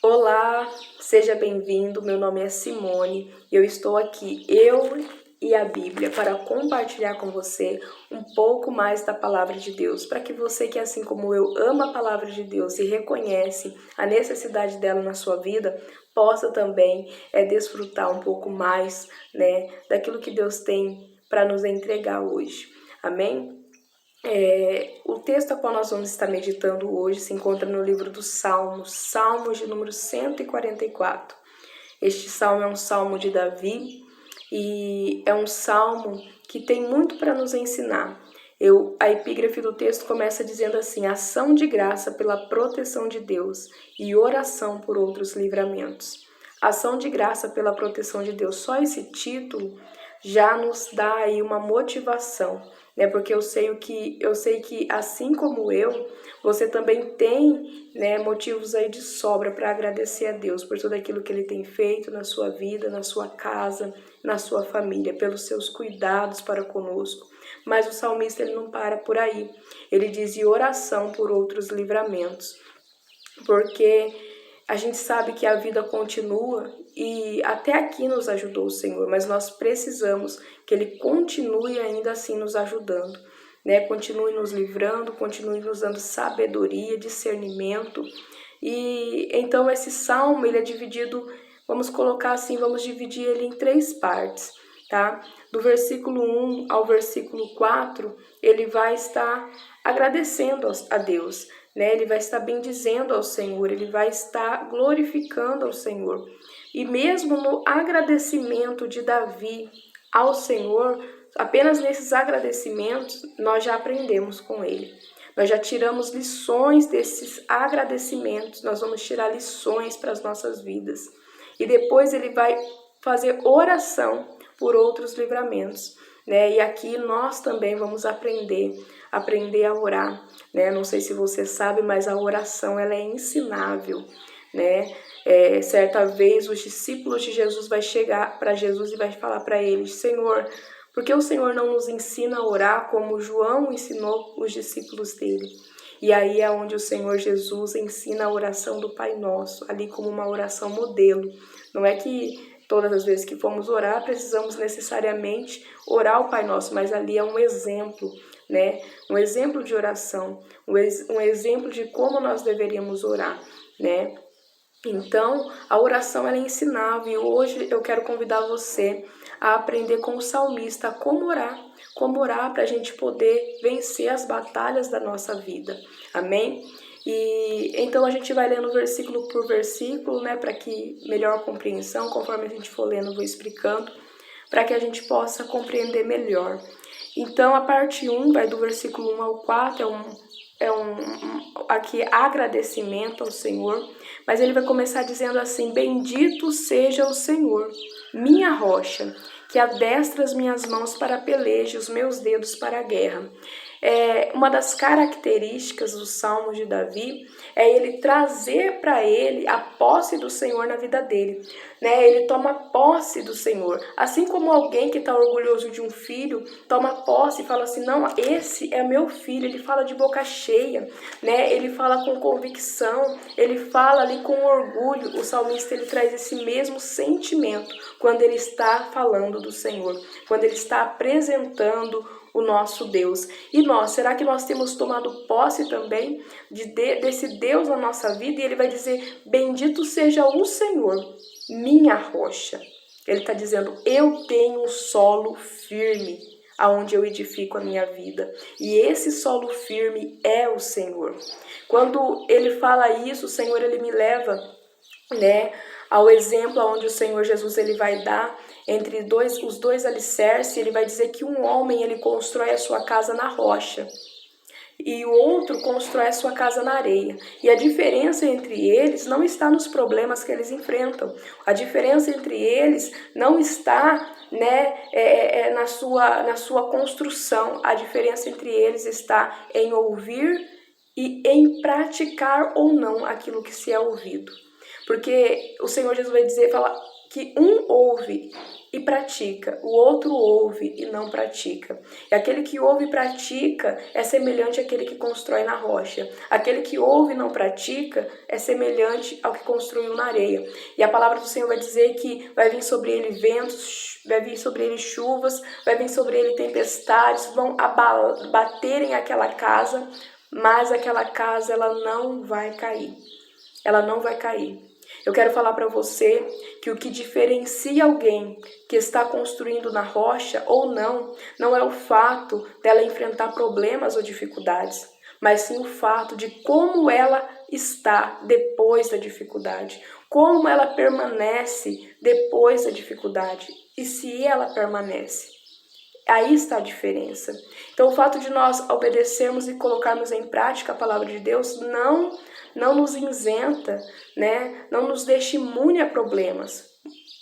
Olá, seja bem-vindo. Meu nome é Simone e eu estou aqui, eu e a Bíblia, para compartilhar com você um pouco mais da palavra de Deus, para que você que, assim como eu, ama a palavra de Deus e reconhece a necessidade dela na sua vida, possa também desfrutar um pouco mais, daquilo que Deus tem para nos entregar hoje. Amém? O texto a qual nós vamos estar meditando hoje se encontra no livro dos Salmos, Salmos de número 144. Este salmo é um salmo de Davi e é um salmo que tem muito para nos ensinar. A epígrafe do texto começa dizendo assim: ação de graça pela proteção de Deus e oração por outros livramentos. Ação de graça pela proteção de Deus. Só esse título já nos dá aí uma motivação, né? Porque eu sei que assim como eu, você também tem, né, motivos aí de sobra para agradecer a Deus por tudo aquilo que Ele tem feito na sua vida, na sua casa, na sua família, pelos seus cuidados para conosco. Mas o salmista ele não para por aí. Ele diz: e oração por outros livramentos, porque a gente sabe que a vida continua e até aqui nos ajudou o Senhor, mas nós precisamos que Ele continue ainda assim nos ajudando, né? Continue nos livrando, continue nos dando sabedoria, discernimento. E então esse salmo ele é dividido, vamos colocar assim, vamos dividir ele em 3 partes, tá? Do versículo 1 ao versículo 4, ele vai estar agradecendo a Deus, né? Ele vai estar bendizendo ao Senhor, ele vai estar glorificando ao Senhor. E mesmo no agradecimento de Davi ao Senhor, apenas nesses agradecimentos nós já aprendemos com ele. Nós já tiramos lições desses agradecimentos, nós vamos tirar lições para as nossas vidas. E depois ele vai fazer oração por outros livramentos, né? E aqui nós também vamos aprender a orar, né? Não sei se você sabe, mas a oração ela é ensinável, né? Certa vez os discípulos de Jesus vai chegar para Jesus e vai falar para eles: Senhor, por que o Senhor não nos ensina a orar como João ensinou os discípulos dele? E aí é onde o Senhor Jesus ensina a oração do Pai Nosso, ali como uma oração modelo. Não é que todas as vezes que formos orar precisamos necessariamente orar o Pai Nosso, mas ali é um exemplo, né? Um exemplo de oração, um exemplo de como nós deveríamos orar, né? Então, a oração ela é ensinável e hoje eu quero convidar você a aprender com o salmista como orar para a gente poder vencer as batalhas da nossa vida, amém? E então a gente vai lendo versículo por versículo, né, para que melhor compreensão, conforme a gente for lendo, eu vou explicando, para que a gente possa compreender melhor. Então, a parte 1 vai do versículo 1 ao 4, aqui agradecimento ao Senhor, mas ele vai começar dizendo assim: bendito seja o Senhor, minha rocha, que adestra as minhas mãos para a peleja, os meus dedos para a guerra. Uma das características do Salmo de Davi é ele trazer para ele a posse do Senhor na vida dele, né? Ele toma posse do Senhor, assim como alguém que está orgulhoso de um filho toma posse e fala assim: não, esse é meu filho. Ele fala de boca cheia, né? Ele fala com convicção, ele fala ali com orgulho. O salmista ele traz esse mesmo sentimento quando ele está falando do Senhor, quando ele está apresentando o nosso Deus. E nós, será que nós temos tomado posse também desse Deus na nossa vida? E ele vai dizer: bendito seja o Senhor, minha rocha. Ele está dizendo: eu tenho um solo firme aonde eu edifico a minha vida. E esse solo firme é o Senhor. Quando ele fala isso, o Senhor ele me leva, né, ao exemplo onde o Senhor Jesus ele vai dar entre os dois alicerces. Ele vai dizer que um homem ele constrói a sua casa na rocha e o outro constrói a sua casa na areia. E a diferença entre eles não está nos problemas que eles enfrentam. A diferença entre eles não está, né, na sua construção. A diferença entre eles está em ouvir e em praticar ou não aquilo que se é ouvido. Porque o Senhor Jesus vai dizer, fala que um ouve e pratica, o outro ouve e não pratica. E aquele que ouve e pratica é semelhante àquele que constrói na rocha. Aquele que ouve e não pratica é semelhante ao que construiu na areia. E a palavra do Senhor vai dizer que vai vir sobre ele ventos, vai vir sobre ele chuvas, vai vir sobre ele tempestades, vão baterem aquela casa, mas aquela casa ela não vai cair. Ela não vai cair. Eu quero falar para você que o que diferencia alguém que está construindo na rocha ou não é o fato dela enfrentar problemas ou dificuldades, mas sim o fato de como ela está depois da dificuldade, como ela permanece depois da dificuldade e se ela permanece. Aí está a diferença. Então, o fato de nós obedecermos e colocarmos em prática a palavra de Deus não nos isenta, né? Não nos deixa imune a problemas.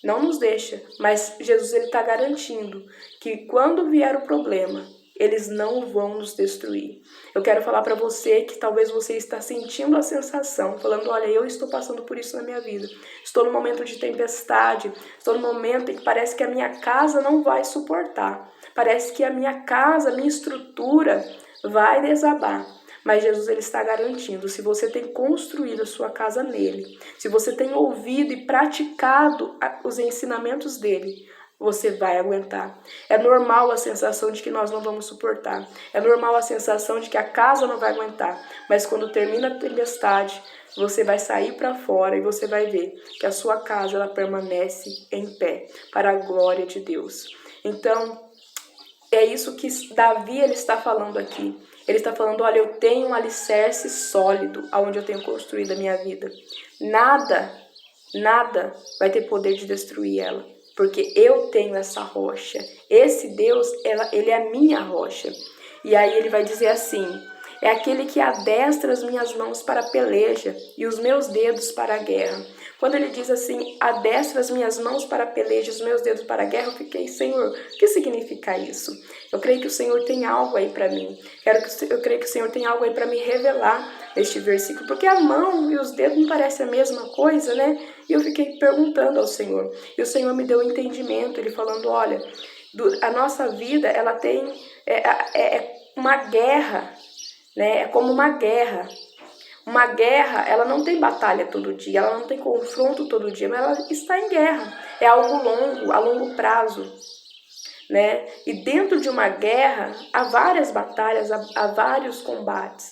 Não nos deixa. Mas Jesus está garantindo que quando vier o problema, eles não vão nos destruir. Eu quero falar para você que talvez você está sentindo a sensação, falando, olha, eu estou passando por isso na minha vida. Estou num momento de tempestade, estou num momento em que parece que a minha casa não vai suportar. Parece que a minha casa, a minha estrutura vai desabar. Mas Jesus ele está garantindo, se você tem construído a sua casa nele, se você tem ouvido e praticado os ensinamentos dele, você vai aguentar. É normal a sensação de que nós não vamos suportar. É normal a sensação de que a casa não vai aguentar. Mas quando termina a tempestade, você vai sair para fora e você vai ver que a sua casa ela permanece em pé para a glória de Deus. Então, é isso que Davi ele está falando aqui. Ele está falando, olha, eu tenho um alicerce sólido aonde eu tenho construído a minha vida. Nada vai ter poder de destruir ela, porque eu tenho essa rocha. Esse Deus, ele é a minha rocha. E aí ele vai dizer assim, é aquele que adestra as minhas mãos para a peleja e os meus dedos para a guerra. Quando ele diz assim, adestra as minhas mãos para a peleja e os meus dedos para a guerra, eu fiquei, Senhor, o que significa isso? Eu creio que o Senhor tem algo aí para mim. Eu creio que o Senhor tem algo aí para me revelar neste versículo, porque a mão e os dedos me parecem a mesma coisa, né? E eu fiquei perguntando ao Senhor. E o Senhor me deu um entendimento, ele falando, olha, a nossa vida, ela tem uma guerra, né? É como uma guerra. Uma guerra, ela não tem batalha todo dia, ela não tem confronto todo dia, mas ela está em guerra. É algo longo, a longo prazo, né? E dentro de uma guerra, há várias batalhas, há vários combates.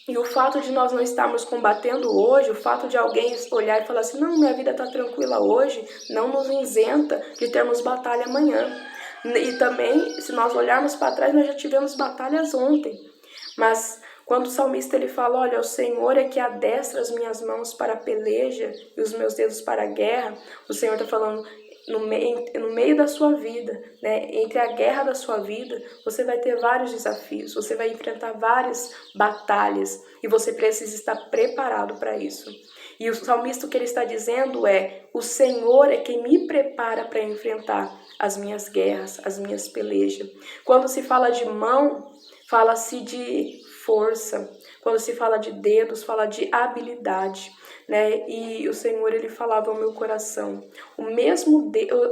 E o fato de nós não estarmos combatendo hoje, o fato de alguém olhar e falar assim, não, minha vida está tranquila hoje, não nos isenta de termos batalha amanhã. E também, se nós olharmos para trás, nós já tivemos batalhas ontem. Mas quando o salmista ele fala, olha, o Senhor é que adestra as minhas mãos para a peleja e os meus dedos para a guerra, o Senhor está falando, no meio da sua vida, né, entre a guerra da sua vida, você vai ter vários desafios, você vai enfrentar várias batalhas e você precisa estar preparado para isso. E o salmista, o que ele está dizendo é, o Senhor é quem me prepara para enfrentar as minhas guerras, as minhas pelejas. Quando se fala de mão, fala-se de força. Quando se fala de dedos, fala de habilidade, né? E o Senhor, ele falava ao meu coração,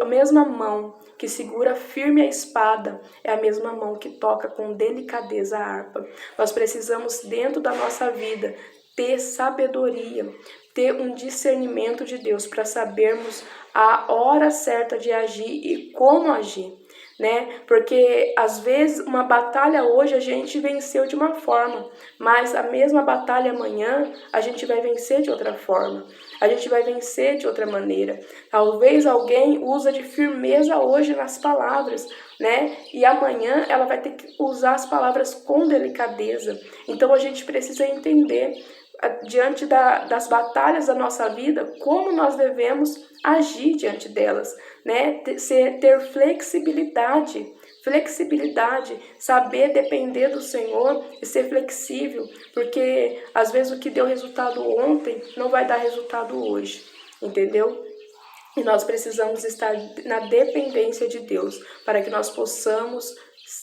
a mesma mão que segura firme a espada é a mesma mão que toca com delicadeza a harpa. Nós precisamos, dentro da nossa vida, ter sabedoria, ter um discernimento de Deus para sabermos a hora certa de agir e como agir, né? Porque às vezes uma batalha hoje a gente venceu de uma forma, mas a mesma batalha amanhã a gente vai vencer de outra forma, a gente vai vencer de outra maneira. Talvez alguém usa de firmeza hoje nas palavras, né? E amanhã ela vai ter que usar as palavras com delicadeza. Então a gente precisa entender diante das batalhas da nossa vida, como nós devemos agir diante delas, né? Ter flexibilidade, saber depender do Senhor e ser flexível, porque às vezes o que deu resultado ontem não vai dar resultado hoje, entendeu? E nós precisamos estar na dependência de Deus para que nós possamos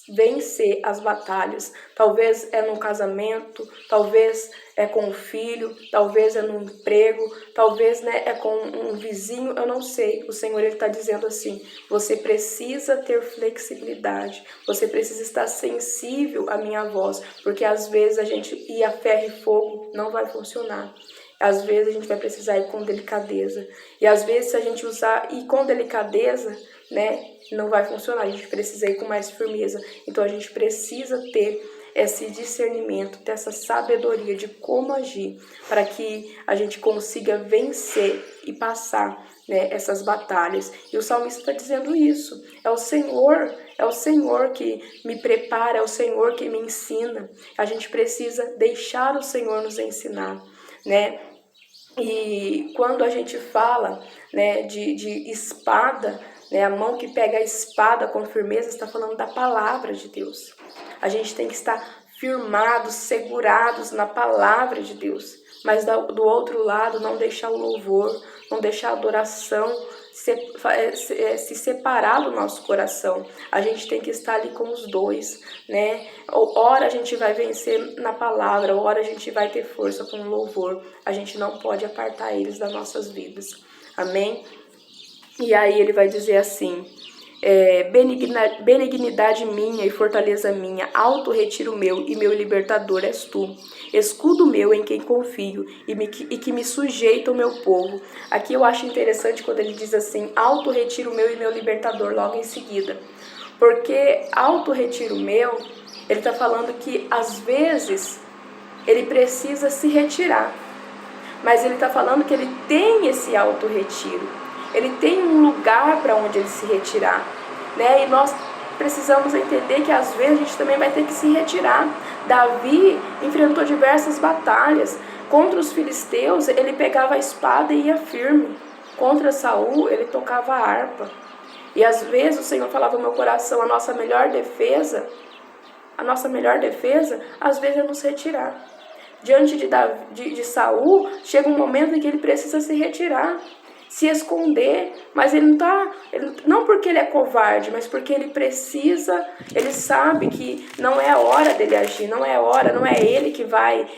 vencer as batalhas. Talvez é no casamento, talvez é com o filho, talvez é no emprego, talvez, né, é com um vizinho, eu não sei. O Senhor está dizendo assim, você precisa ter flexibilidade, você precisa estar sensível à minha voz, porque às vezes a gente ir a ferro e fogo não vai funcionar. Às vezes a gente vai precisar ir com delicadeza. E às vezes se a gente usar ir com delicadeza, né, não vai funcionar. A gente precisa ir com mais firmeza. Então a gente precisa ter esse discernimento, ter essa sabedoria de como agir para que a gente consiga vencer e passar, né, essas batalhas. E o salmista está dizendo isso. É o Senhor que me prepara, é o Senhor que me ensina. A gente precisa deixar o Senhor nos ensinar, né? E quando a gente fala, né, de espada, né, a mão que pega a espada com firmeza, está falando da palavra de Deus. A gente tem que estar firmados, segurados na palavra de Deus. Mas do outro lado, não deixar o louvor, não deixar a adoração se separar do nosso coração. A gente tem que estar ali com os dois, né? Ora a gente vai vencer na palavra, ora a gente vai ter força com o louvor. A gente não pode apartar eles das nossas vidas. Amém? E aí ele vai dizer assim, benignidade minha e fortaleza minha, alto retiro meu e meu libertador és tu. Escudo meu em quem confio e que me sujeita o meu povo. Aqui eu acho interessante quando ele diz assim, alto retiro meu e meu libertador, logo em seguida. Porque alto retiro meu, ele está falando que às vezes ele precisa se retirar. Mas ele está falando que ele tem esse alto retiro. Ele tem um lugar para onde ele se retirar, né? E nós precisamos entender que às vezes a gente também vai ter que se retirar. Davi enfrentou diversas batalhas. Contra os filisteus, ele pegava a espada e ia firme. Contra Saul, ele tocava a harpa. E às vezes o Senhor falava no meu coração, a nossa melhor defesa, às vezes é nos retirar. Diante de Saul, chega um momento em que ele precisa se retirar, se esconder, mas não porque ele é covarde, mas porque ele sabe que não é a hora dele agir, não é ele que vai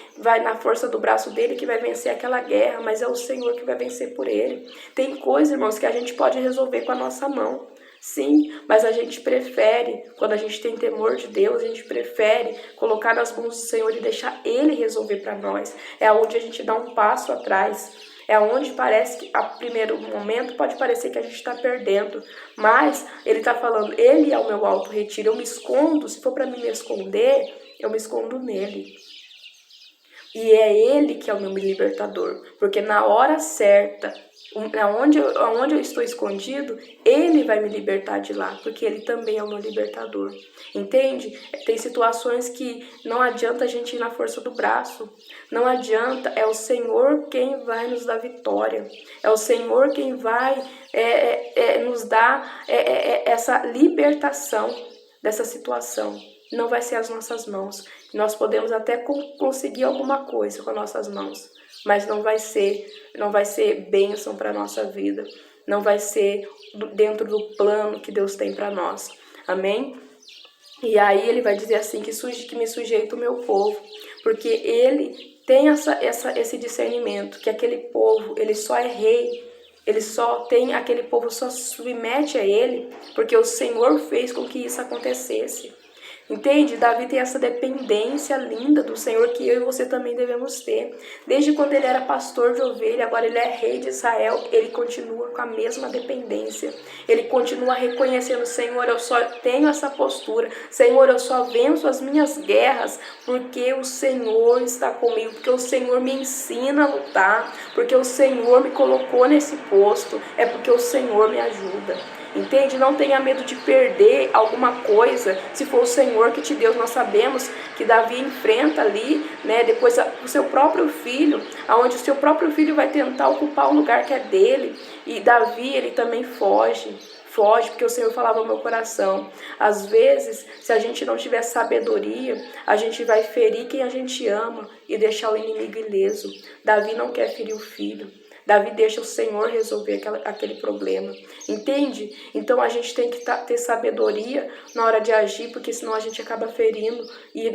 na força do braço dele que vai vencer aquela guerra, mas é o Senhor que vai vencer por ele. Tem coisas, irmãos, que a gente pode resolver com a nossa mão. Sim, mas a gente prefere, quando a gente tem temor de Deus, a gente prefere colocar nas mãos do Senhor e deixar Ele resolver para nós. É onde a gente dá um passo atrás. É onde parece que, a primeiro momento, pode parecer que a gente está perdendo. Mas Ele está falando, Ele é o meu alto retiro. Eu me escondo, se for para mim me esconder, eu me escondo nele. E é Ele que é o meu libertador. Porque na hora certa, onde eu estou escondido, Ele vai me libertar de lá, porque Ele também é o meu libertador. Entende? Tem situações que não adianta a gente ir na força do braço. Não adianta, é o Senhor quem vai nos dar vitória. É o Senhor quem vai nos dar essa libertação dessa situação. Não vai ser as nossas mãos. Nós podemos até conseguir alguma coisa com as nossas mãos, mas não vai ser bênção para a nossa vida. Não vai ser dentro do plano que Deus tem para nós. Amém? E aí ele vai dizer assim, que me sujeita o meu povo, porque ele tem esse discernimento, que aquele povo, ele só é rei, aquele povo só se submete a ele, porque o Senhor fez com que isso acontecesse. Entende? Davi tem essa dependência linda do Senhor que eu e você também devemos ter. Desde quando ele era pastor de ovelha, agora ele é rei de Israel, ele continua com a mesma dependência. Ele continua reconhecendo, Senhor, eu só tenho essa postura. Senhor, eu só venço as minhas guerras porque o Senhor está comigo, porque o Senhor me ensina a lutar, porque o Senhor me colocou nesse posto, é porque o Senhor me ajuda. Entende? Não tenha medo de perder alguma coisa, se for o Senhor que te deu. Nós sabemos que Davi enfrenta ali, né, depois o seu próprio filho, aonde o seu próprio filho vai tentar ocupar o lugar que é dele, e Davi, ele também foge, porque o Senhor falava no meu coração, às vezes, se a gente não tiver sabedoria, a gente vai ferir quem a gente ama e deixar o inimigo ileso. Davi não quer ferir o filho. Davi deixa o Senhor resolver aquele problema, entende? Então a gente tem que ter sabedoria na hora de agir, porque senão a gente acaba ferindo, e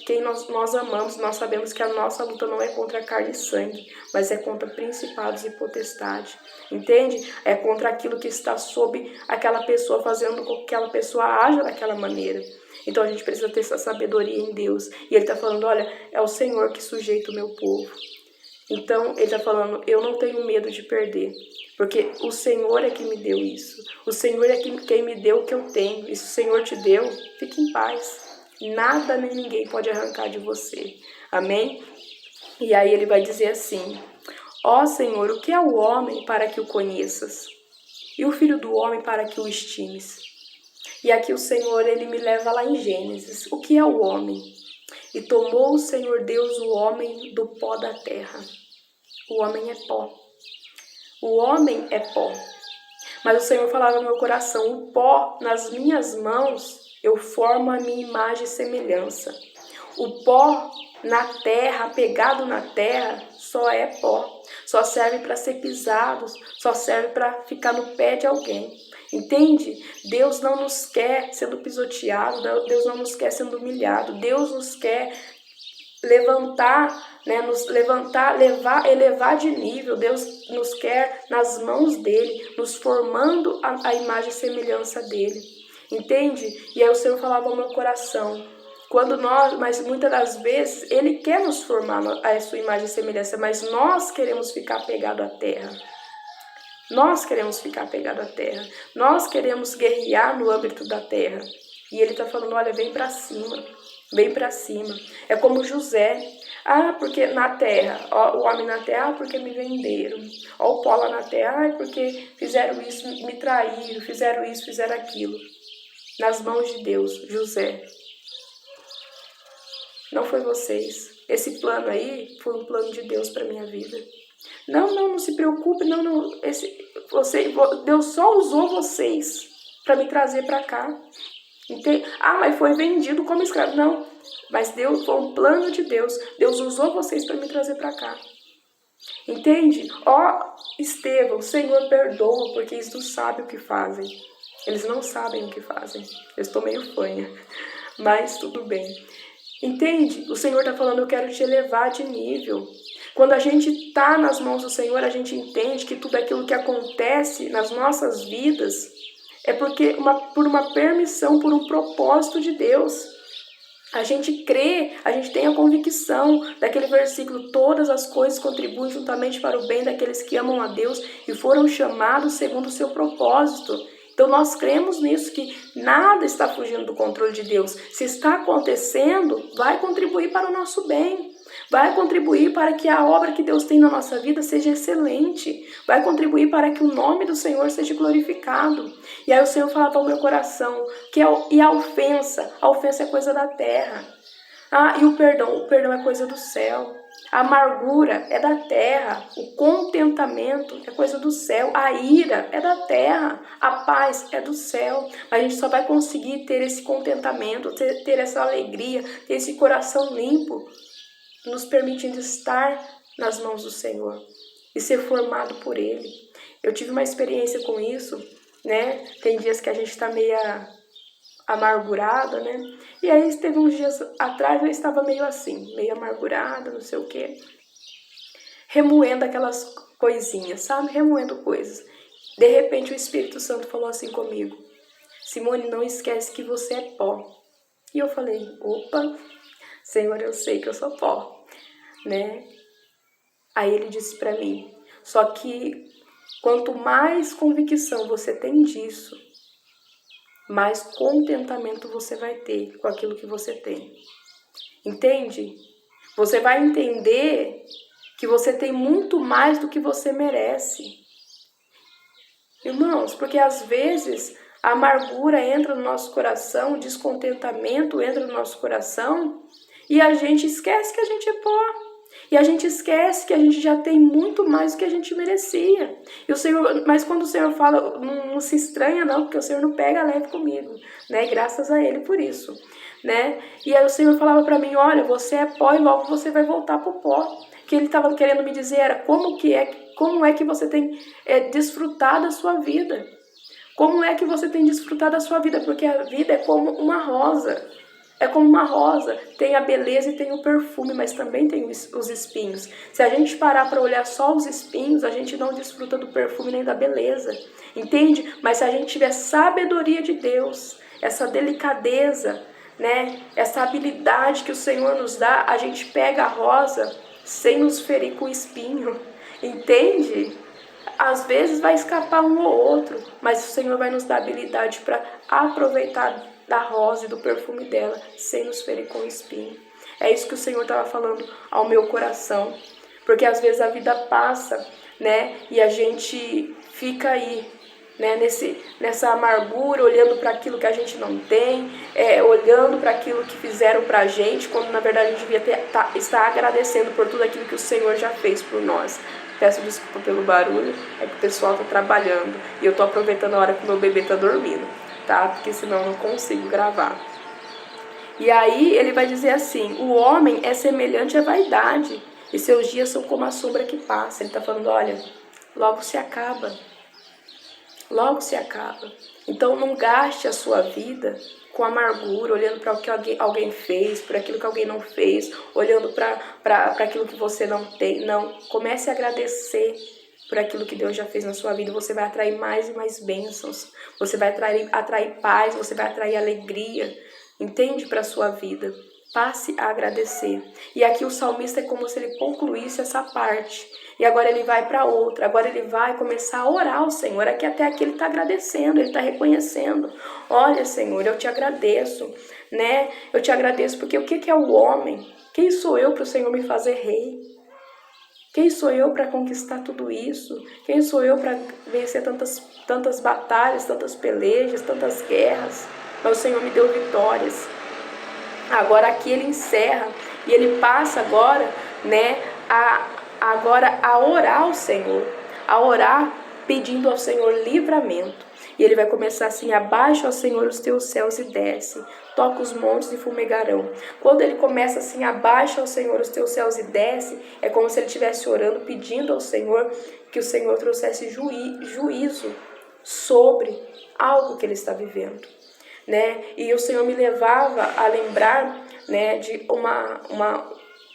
quem nós amamos, nós sabemos que a nossa luta não é contra carne e sangue, mas é contra principados e potestades, entende? É contra aquilo que está sob aquela pessoa, fazendo com que aquela pessoa haja daquela maneira. Então a gente precisa ter essa sabedoria em Deus, e ele está falando, olha, é o Senhor que sujeita o meu povo. Então, ele está falando, eu não tenho medo de perder, porque o Senhor é que me deu isso. O Senhor é quem me deu o que eu tenho. E se o Senhor te deu, fique em paz. Nada nem ninguém pode arrancar de você. Amém? E aí ele vai dizer assim, ó Senhor, o que é o homem para que o conheças? E o filho do homem para que o estimes? E aqui o Senhor, ele me leva lá em Gênesis. O que é o homem? E tomou o Senhor Deus o homem do pó da terra. O homem é pó. O homem é pó. Mas o Senhor falava no meu coração, o pó nas minhas mãos, eu formo a minha imagem e semelhança. O pó na terra, pegado na terra, só é pó. Só serve para ser pisado, só serve para ficar no pé de alguém. Entende? Deus não nos quer sendo pisoteado, Deus não nos quer sendo humilhado, Deus nos quer levantar, né, elevar de nível. Deus nos quer nas mãos dele, nos formando a imagem e semelhança dele. Entende? E aí o Senhor falava ao meu coração, mas muitas das vezes ele quer nos formar a sua imagem e semelhança, mas nós queremos ficar apegado à terra. Nós queremos ficar apegado à terra. Nós queremos guerrear no âmbito da terra. E ele está falando, olha, vem para cima. Vem para cima. É como José. Ah, porque na terra, ó, o homem na terra, porque me venderam. Ó, o pó lá na terra, porque fizeram isso, me traíram, fizeram isso, fizeram aquilo. Nas mãos de Deus, José. Não foi vocês. Esse plano aí foi um plano de Deus para minha vida. Não se preocupe, Deus só usou vocês para me trazer para cá. Entende? Ah, mas foi vendido como escravo. Não, mas Deus, foi um plano de Deus. Deus usou vocês para me trazer para cá. Entende? Ó, Estevão, Senhor, perdoa, porque eles não sabem o que fazem. Eles não sabem o que fazem. Eu estou meio fanha, mas tudo bem. Entende? O Senhor está falando, eu quero te elevar de nível. Quando a gente está nas mãos do Senhor, a gente entende que tudo aquilo que acontece nas nossas vidas é por uma permissão, por um propósito de Deus. A gente crê, a gente tem a convicção daquele versículo, todas as coisas contribuem juntamente para o bem daqueles que amam a Deus e foram chamados segundo o seu propósito. Então nós cremos nisso, que nada está fugindo do controle de Deus. Se está acontecendo, vai contribuir para o nosso bem. Vai contribuir para que a obra que Deus tem na nossa vida seja excelente. Vai contribuir para que o nome do Senhor seja glorificado. E aí o Senhor falava ao meu coração, e a ofensa é coisa da terra. Ah, e o perdão é coisa do céu. A amargura é da terra, o contentamento é coisa do céu, a ira é da terra, a paz é do céu. A gente só vai conseguir ter esse contentamento, ter essa alegria, ter esse coração limpo, nos permitindo estar nas mãos do Senhor e ser formado por Ele. Eu tive uma experiência com isso, né? Tem dias que a gente está meio amargurada, né? E aí teve uns dias atrás eu estava meio assim, meio amargurada, não sei o quê, remoendo aquelas coisinhas, sabe? Remoendo coisas. De repente o Espírito Santo falou assim comigo, Simone, não esquece que você é pó. E eu falei, opa, Senhor, eu sei que eu sou pó, né? Aí ele disse para mim, só que quanto mais convicção você tem disso, mais contentamento você vai ter com aquilo que você tem. Entende? Você vai entender que você tem muito mais do que você merece. Irmãos, porque às vezes a amargura entra no nosso coração, o descontentamento entra no nosso coração e a gente esquece que a gente é pó. E a gente esquece que a gente já tem muito mais do que a gente merecia. E o Senhor, mas quando o Senhor fala, não se estranha não, porque o Senhor não pega leve comigo, né? Graças a Ele por isso, né? E aí o Senhor falava para mim, olha, você é pó e logo você vai voltar pro pó. que ele estava querendo me dizer era como é que você tem desfrutado da sua vida. Como é que você tem desfrutado da sua vida? Porque a vida é como uma rosa. É como uma rosa, tem a beleza e tem o perfume, mas também tem os espinhos. Se a gente parar para olhar só os espinhos, a gente não desfruta do perfume nem da beleza, entende? Mas se a gente tiver sabedoria de Deus, essa delicadeza, né? Essa habilidade que o Senhor nos dá, a gente pega a rosa sem nos ferir com o espinho, entende? Às vezes vai escapar um ou outro, mas o Senhor vai nos dar habilidade para aproveitar da rosa e do perfume dela, sem nos ferir com espinho. É isso que o Senhor estava falando ao meu coração, porque às vezes a vida passa, né, e a gente fica aí, né, nessa amargura, olhando para aquilo que a gente não tem, olhando para aquilo que fizeram para a gente, quando na verdade a gente devia estar agradecendo por tudo aquilo que o Senhor já fez por nós. Peço desculpa pelo barulho, é que o pessoal está trabalhando e eu estou aproveitando a hora que o meu bebê está dormindo, tá? Porque senão eu não consigo gravar. E aí ele vai dizer assim, o homem é semelhante à vaidade e seus dias são como a sombra que passa. Ele está falando, olha, logo se acaba. Logo se acaba. Então não gaste a sua vida com amargura, olhando para o que alguém fez, por aquilo que alguém não fez, olhando para aquilo que você não tem. Não, comece a agradecer por aquilo que Deus já fez na sua vida. Você vai atrair mais e mais bênçãos. Você vai atrair paz, você vai atrair alegria, entende? Para a sua vida. Passe a agradecer. E aqui o salmista é como se ele concluísse essa parte. E agora ele vai para outra. Agora ele vai começar a orar ao Senhor. Aqui até aqui ele está agradecendo, ele está reconhecendo. Olha, Senhor, eu te agradeço, né? Eu te agradeço porque o que é o homem? Quem sou eu para o Senhor me fazer rei? Quem sou eu para conquistar tudo isso? Quem sou eu para vencer tantas batalhas, tantas pelejas, tantas guerras? Mas o Senhor me deu vitórias. Agora aqui ele encerra e ele passa agora, né, a orar ao Senhor, a orar pedindo ao Senhor livramento. E ele vai começar assim, abaixa ao Senhor os teus céus e desce, toca os montes e fumegarão. Quando ele começa assim, abaixa ao Senhor os teus céus e desce, é como se ele estivesse orando, pedindo ao Senhor que o Senhor trouxesse juízo sobre algo que ele está vivendo. Né? E o Senhor me levava a lembrar, né, de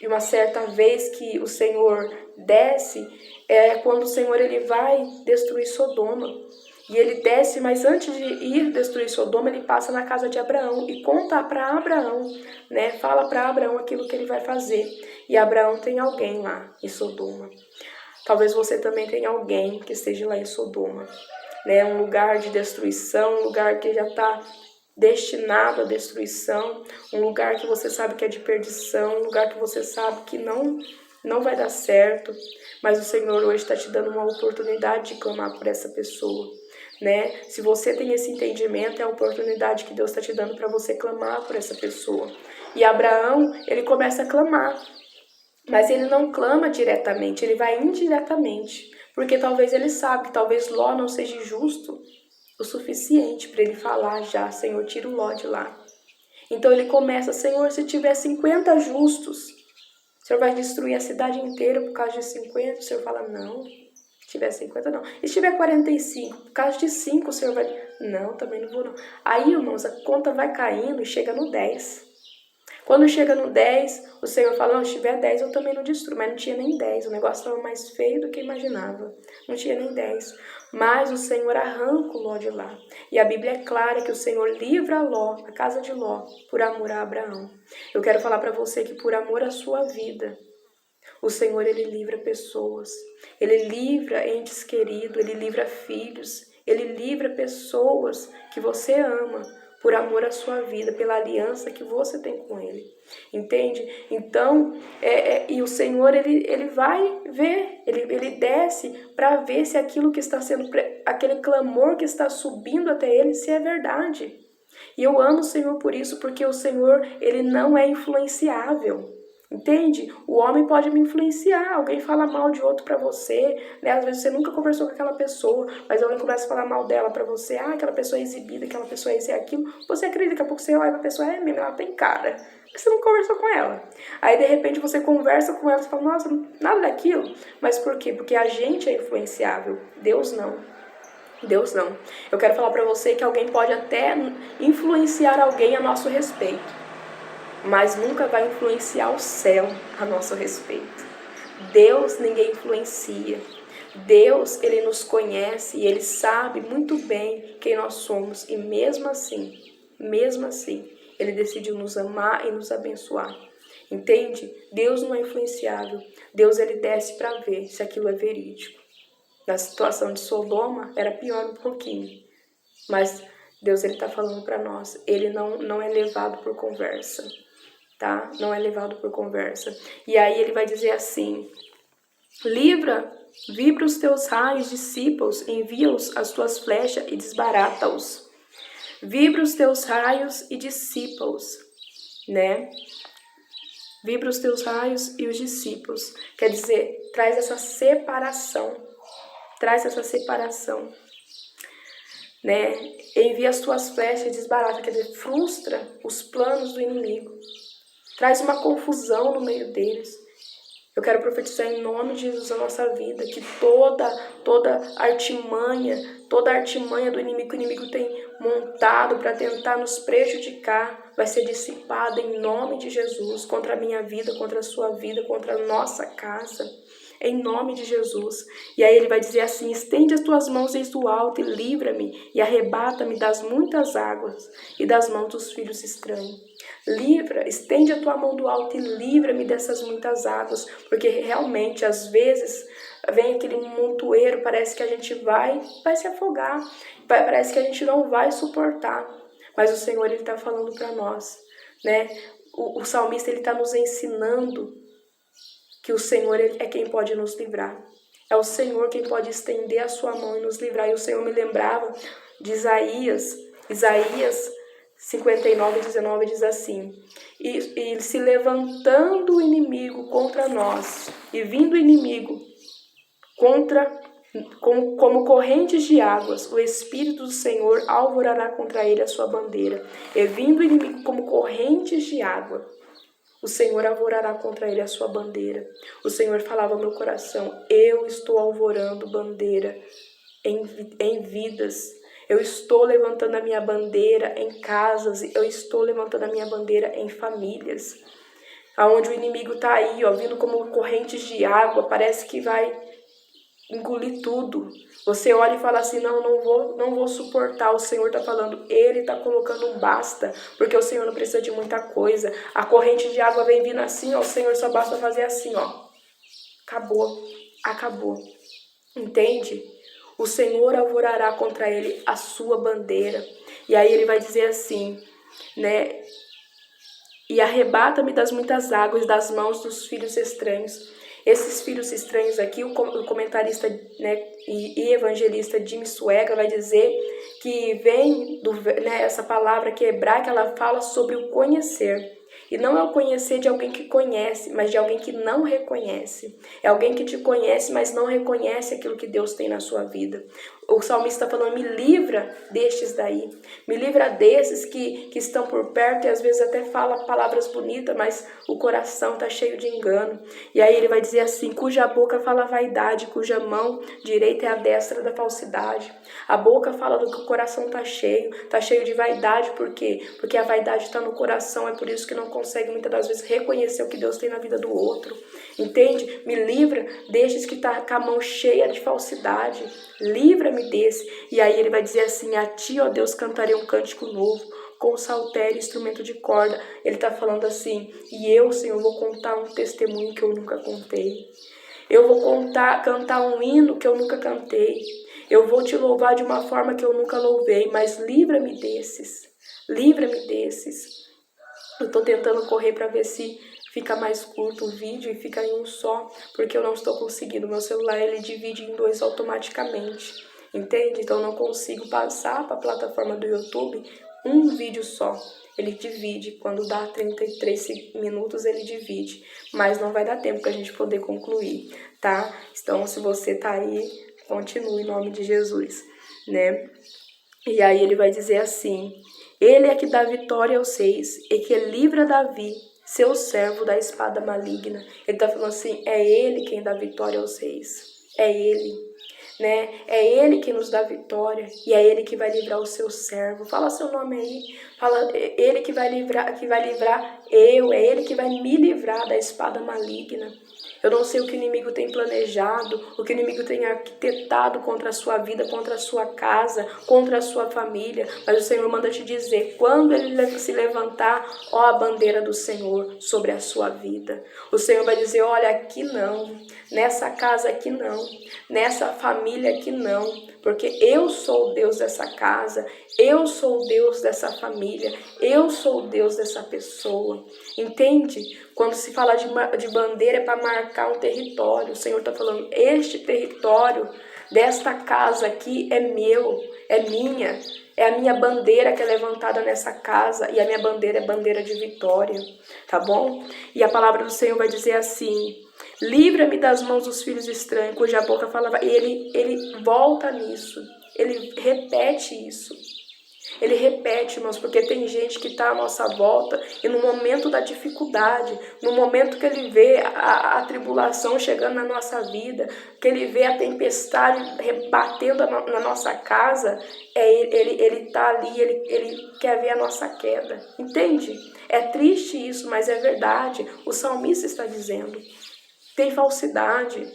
uma certa vez que o Senhor desce, quando o Senhor ele vai destruir Sodoma. E ele desce, mas antes de ir destruir Sodoma, ele passa na casa de Abraão e conta para Abraão, né? Fala para Abraão aquilo que ele vai fazer. E Abraão tem alguém lá em Sodoma. Talvez você também tenha alguém que esteja lá em Sodoma, né? Um lugar de destruição, um lugar que já está destinado à destruição, um lugar que você sabe que é de perdição, um lugar que você sabe que não vai dar certo, mas o Senhor hoje está te dando uma oportunidade de clamar por essa pessoa, né? Se você tem esse entendimento, é a oportunidade que Deus está te dando para você clamar por essa pessoa. E Abraão, ele começa a clamar, mas ele não clama diretamente, ele vai indiretamente, porque talvez ele sabe que talvez Ló não seja justo o suficiente para ele falar já, Senhor, tira o Ló de lá. Então ele começa, Senhor, se tiver 50 justos, o Senhor vai destruir a cidade inteira por causa de 50? O Senhor fala, não, se tiver 50 não. E se tiver 45, por causa de 5 o Senhor vai, não, também não vou não. Aí, irmãos, a conta vai caindo e chega no 10. Quando chega no 10, o Senhor fala, não, se tiver 10 eu também não destruo, mas não tinha nem 10, o negócio estava mais feio do que imaginava, não tinha nem 10, mas o Senhor arranca o Ló de lá, e a Bíblia é clara que o Senhor livra Ló, a casa de Ló, por amor a Abraão. Eu quero falar para você que por amor à sua vida, o Senhor, ele livra pessoas, ele livra entes queridos, ele livra filhos, ele livra pessoas que você ama, por amor à sua vida, pela aliança que você tem com Ele, entende? Então, e o Senhor, ele vai ver, ele desce para ver se aquilo que está sendo, aquele clamor que está subindo até Ele, se é verdade. E eu amo o Senhor por isso, porque o Senhor, ele não é influenciável. Entende? O homem pode me influenciar, alguém fala mal de outro pra você, né? Às vezes você nunca conversou com aquela pessoa, mas alguém começa a falar mal dela pra você, aquela pessoa é exibida, aquela pessoa é isso e aquilo, você acredita, daqui a pouco você olha pra pessoa, mesmo, ela tem cara, que você não conversou com ela? Aí, de repente, você conversa com ela e fala, nossa, nada daquilo. Mas por quê? Porque a gente é influenciável, Deus não. Deus não. Eu quero falar pra você que alguém pode até influenciar alguém a nosso respeito, mas nunca vai influenciar o céu a nosso respeito. Deus ninguém influencia. Deus, Ele nos conhece e Ele sabe muito bem quem nós somos. E mesmo assim, Ele decidiu nos amar e nos abençoar. Entende? Deus não é influenciável. Deus, Ele desce para ver se aquilo é verídico. Na situação de Sodoma, era pior um pouquinho. Mas Deus, Ele está falando para nós. Ele não é levado por conversa. Tá? Não é levado por conversa. E aí Ele vai dizer assim, vibra os teus raios, dissipa-os, envia-os as tuas flechas e desbarata-os. Vibra os teus raios e dissipa-os, né? Vibra os teus raios e os dissipa-os. Quer dizer, traz essa separação. Né? Envia as tuas flechas e desbarata, quer dizer, frustra os planos do inimigo. Traz uma confusão no meio deles. Eu quero profetizar em nome de Jesus a nossa vida, que toda artimanha do inimigo que o inimigo tem montado para tentar nos prejudicar, vai ser dissipada em nome de Jesus, contra a minha vida, contra a sua vida, contra a nossa casa, em nome de Jesus. E aí ele vai dizer assim, estende as tuas mãos desde o alto e livra-me e arrebata-me das muitas águas e das mãos dos filhos estranhos. Estende a tua mão do alto e livra-me dessas muitas águas, porque realmente às vezes vem aquele montoeiro, parece que a gente vai se afogar, parece que a gente não vai suportar, mas o Senhor ele está falando para nós, né? O salmista ele está nos ensinando que o Senhor é quem pode nos livrar, é o Senhor quem pode estender a sua mão e nos livrar. E o Senhor me lembrava de Isaías 59:19 diz assim, e se levantando o inimigo contra nós, e vindo o inimigo como correntes de águas, o Espírito do Senhor alvorará contra ele a sua bandeira. E vindo o inimigo como correntes de água, o Senhor alvorará contra ele a sua bandeira. O Senhor falava ao meu coração, eu estou alvorando bandeira em vidas. Eu estou levantando a minha bandeira em casas, eu estou levantando a minha bandeira em famílias, aonde o inimigo está aí, ó, vindo como correntes de água, parece que vai engolir tudo. Você olha e fala assim, não vou suportar. O Senhor está falando, Ele está colocando um basta, porque o Senhor não precisa de muita coisa. A corrente de água vem vindo assim, ó, o Senhor só basta fazer assim, ó, acabou, entende? O Senhor alvorará contra ele a sua bandeira. E aí ele vai dizer assim, né? E arrebata-me das muitas águas, das mãos dos filhos estranhos. Esses filhos estranhos aqui, o comentarista, né, e evangelista Jimmy Swaggart vai dizer que vem essa palavra que é hebraica, ela fala sobre o conhecer. E não é o conhecer de alguém que conhece, mas de alguém que não reconhece. É alguém que te conhece, mas não reconhece aquilo que Deus tem na sua vida. O salmista está falando, me livra destes daí. Me livra desses que estão por perto e às vezes até fala palavras bonitas, mas o coração está cheio de engano. E aí ele vai dizer assim, cuja boca fala vaidade, cuja mão direita é a destra da falsidade. A boca fala do que o coração está cheio de vaidade. Por quê? Porque a vaidade está no coração, é por isso que não consegue muitas das vezes reconhecer o que Deus tem na vida do outro. Entende? Me livra destes que está com a mão cheia de falsidade. Livra-me desse. E aí ele vai dizer assim, a ti, ó Deus, cantarei um cântico novo, com saltério e instrumento de corda. Ele está falando assim, e eu, Senhor, vou contar um testemunho que eu nunca contei. Eu vou cantar um hino que eu nunca cantei. Eu vou te louvar de uma forma que eu nunca louvei, mas livra-me desses. Livra-me desses. Eu estou tentando correr para ver se fica mais curto o vídeo e fica em um só, porque eu não estou conseguindo. Meu celular ele divide em 2 automaticamente, entende? Então eu não consigo passar para a plataforma do YouTube um vídeo só. Ele divide, quando dá 33 minutos ele divide, mas não vai dar tempo para a gente poder concluir, tá? Então se você tá aí, continue em nome de Jesus, né? E aí ele vai dizer assim, Ele é que dá vitória aos reis e que livra Davi, seu servo, da espada maligna. Ele está falando assim, é Ele quem dá vitória aos reis. É Ele, né? É Ele que nos dá vitória e é Ele que vai livrar o seu servo. Fala seu nome aí. Fala, é Ele que vai livrar eu, é Ele que vai me livrar da espada maligna. Eu não sei o que o inimigo tem planejado, o que o inimigo tem arquitetado contra a sua vida, contra a sua casa, contra a sua família. Mas o Senhor manda te dizer, quando ele se levantar, ó a bandeira do Senhor sobre a sua vida. O Senhor vai dizer, olha, aqui não, nessa casa aqui não, nessa família aqui não. Porque eu sou o Deus dessa casa, eu sou o Deus dessa família, eu sou o Deus dessa pessoa. Entende? Quando se fala de bandeira é para marcar um território. O Senhor está falando, este território desta casa aqui é meu, é minha. É a minha bandeira que é levantada nessa casa e a minha bandeira é bandeira de vitória, tá bom? E a palavra do Senhor vai dizer assim, livra-me das mãos dos filhos estranhos, cuja boca falava. E ele volta nisso, ele repete isso. Ele repete, irmãos, porque tem gente que está à nossa volta e no momento da dificuldade, no momento que ele vê a tribulação chegando na nossa vida, que ele vê a tempestade rebatendo na nossa casa, ele está ali, ele quer ver a nossa queda. Entende? É triste isso, mas é verdade. O salmista está dizendo, tem falsidade.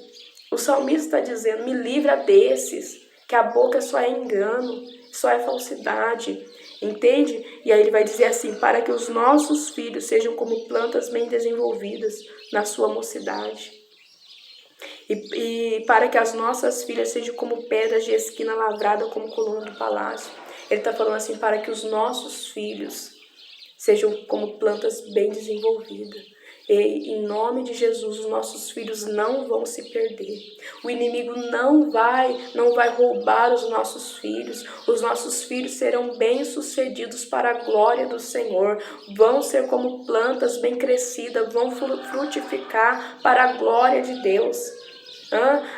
O salmista está dizendo, me livra desses, que a boca só é engano, só é falsidade, entende? E aí ele vai dizer assim, para que os nossos filhos sejam como plantas bem desenvolvidas na sua mocidade. E para que as nossas filhas sejam como pedras de esquina lavrada como coluna do palácio. Ele está falando assim, para que os nossos filhos sejam como plantas bem desenvolvidas. E em nome de Jesus, os nossos filhos não vão se perder. O inimigo não vai roubar os nossos filhos. Os nossos filhos serão bem-sucedidos para a glória do Senhor. Vão ser como plantas bem crescidas, vão frutificar para a glória de Deus.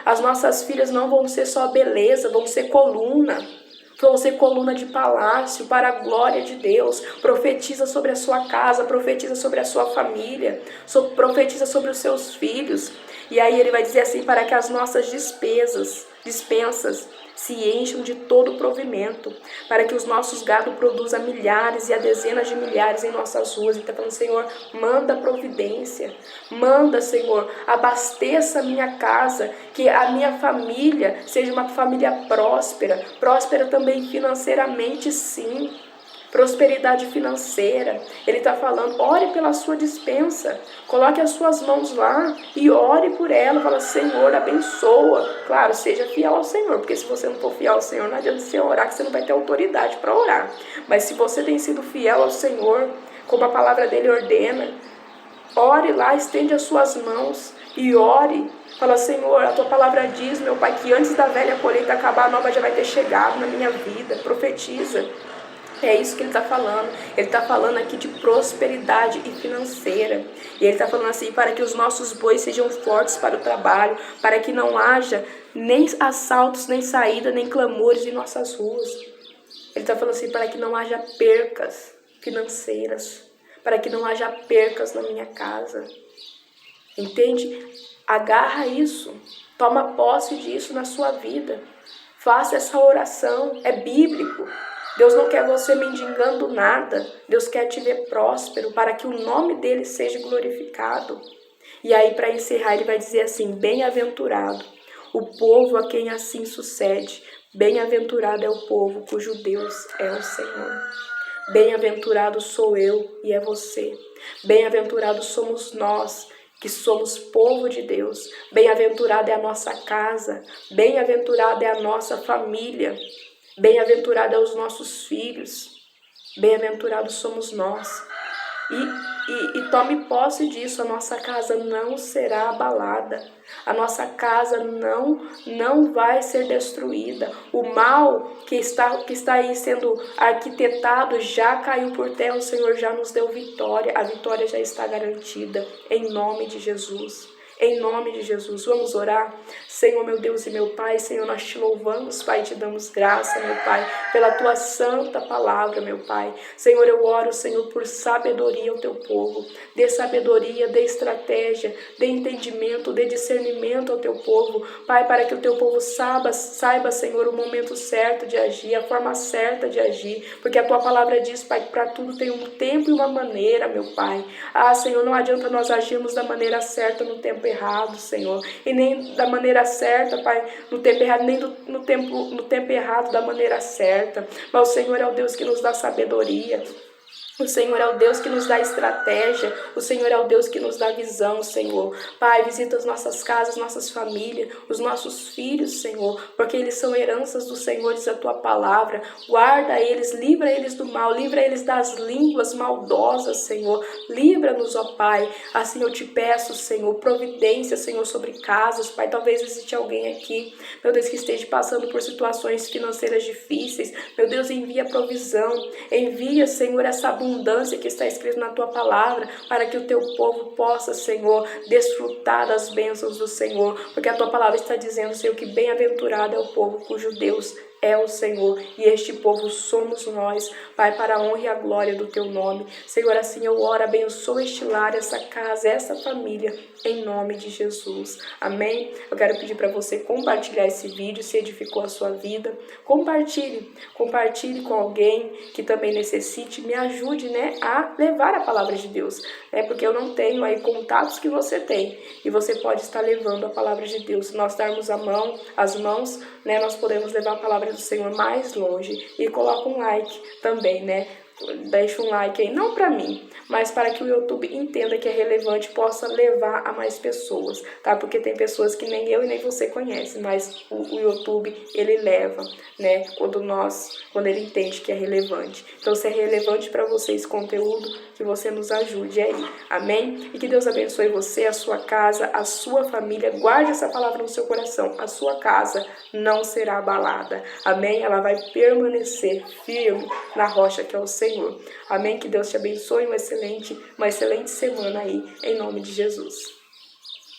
As nossas filhas não vão ser só beleza, vão ser coluna. Vão ser coluna de palácio para a glória de Deus. Profetiza sobre a sua casa, profetiza sobre a sua família, profetiza sobre os seus filhos. E aí ele vai dizer assim, para que as nossas dispensas se encham de todo o provimento, para que os nossos gado produzam milhares e a dezenas de milhares em nossas ruas. Ele está falando, Senhor, manda providência, manda, Senhor, abasteça a minha casa, que a minha família seja uma família próspera, próspera também financeiramente, sim. Prosperidade financeira. Ele está falando, ore pela sua dispensa, coloque as suas mãos lá e ore por ela, fala, Senhor, abençoa. Claro, seja fiel ao Senhor, porque se você não for fiel ao Senhor, não adianta você orar, que você não vai ter autoridade para orar. Mas se você tem sido fiel ao Senhor, como a palavra dele ordena, ore lá, estende as suas mãos e ore. Fala, Senhor, a tua palavra diz, meu Pai, que antes da velha colheita acabar, a nova já vai ter chegado na minha vida. Profetiza. É isso que ele está falando. Ele está falando aqui de prosperidade e financeira. E ele está falando assim, para que os nossos bois sejam fortes para o trabalho, para que não haja nem assaltos, nem saída, nem clamores em nossas ruas. Ele está falando assim, para que não haja percas financeiras, para que não haja percas na minha casa. Entende? Agarra isso. Toma posse disso na sua vida. Faça essa oração. É bíblico. Deus não quer você mendigando nada. Deus quer te ver próspero para que o nome dele seja glorificado. E aí, para encerrar, ele vai dizer assim, bem-aventurado o povo a quem assim sucede. Bem-aventurado é o povo cujo Deus é o Senhor. Bem-aventurado sou eu e é você. Bem-aventurado somos nós, que somos povo de Deus. Bem-aventurada é a nossa casa. Bem-aventurada é a nossa família. Bem-aventurado é os nossos filhos, bem-aventurados somos nós. E tome posse disso, a nossa casa não será abalada, a nossa casa não vai ser destruída. O mal que está aí sendo arquitetado já caiu por terra, o Senhor já nos deu vitória, a vitória já está garantida, em nome de Jesus. em nome de Jesus. Vamos orar? Senhor, meu Deus e meu Pai, Senhor, nós te louvamos, Pai, te damos graça, meu Pai, pela tua santa palavra, meu Pai. Senhor, eu oro, Senhor, por sabedoria ao teu povo. Dê sabedoria, dê estratégia, dê entendimento, dê discernimento ao teu povo, Pai, para que o teu povo saiba, Senhor, o momento certo de agir, a forma certa de agir, porque a tua palavra diz, Pai, que para tudo tem um tempo e uma maneira, meu Pai. Senhor, não adianta nós agirmos da maneira certa no tempo errado, Senhor, e nem da maneira certa, Pai, no tempo errado, nem no tempo errado da maneira certa, mas o Senhor é o Deus que nos dá sabedoria. O Senhor é o Deus que nos dá estratégia, o Senhor é o Deus que nos dá visão, Senhor. Pai, visita as nossas casas, nossas famílias, os nossos filhos, Senhor, porque eles são heranças do Senhor, diz a tua palavra. Guarda eles, livra eles do mal, livra eles das línguas maldosas, Senhor. Livra-nos, ó Pai. Assim eu te peço, Senhor, providência, Senhor, sobre casas. Pai, talvez existe alguém aqui, meu Deus, que esteja passando por situações financeiras difíceis. Meu Deus, envia provisão, envia, Senhor, essa abundância que está escrito na tua palavra, para que o teu povo possa, Senhor, desfrutar das bênçãos do Senhor, porque a tua palavra está dizendo, Senhor, que bem-aventurado é o povo cujo Deus é o Senhor, e este povo somos nós, Pai, para a honra e a glória do teu nome. Senhor, assim eu oro, abençoa este lar, essa casa, essa família, em nome de Jesus. Amém? Eu quero pedir para você compartilhar esse vídeo, se edificou a sua vida. Compartilhe com alguém que também necessite, me ajude, né, a levar a palavra de Deus, né, porque eu não tenho aí contatos que você tem, e você pode estar levando a palavra de Deus. Se nós darmos as mãos, né, nós podemos levar a palavra do Senhor mais longe. E coloca um like também, né? Deixa um like aí, não para mim, mas para que o YouTube entenda que é relevante e possa levar a mais pessoas, tá? Porque tem pessoas que nem eu e nem você conhecem, mas o YouTube, ele leva, né? Quando ele entende que é relevante. Então, se é relevante para você esse conteúdo, que você nos ajude aí, amém? E que Deus abençoe você, a sua casa, a sua família. Guarde essa palavra no seu coração. A sua casa não será abalada, amém? Ela vai permanecer firme na rocha que é o Senhor. Amém? Que Deus te abençoe, uma excelente semana aí, em nome de Jesus.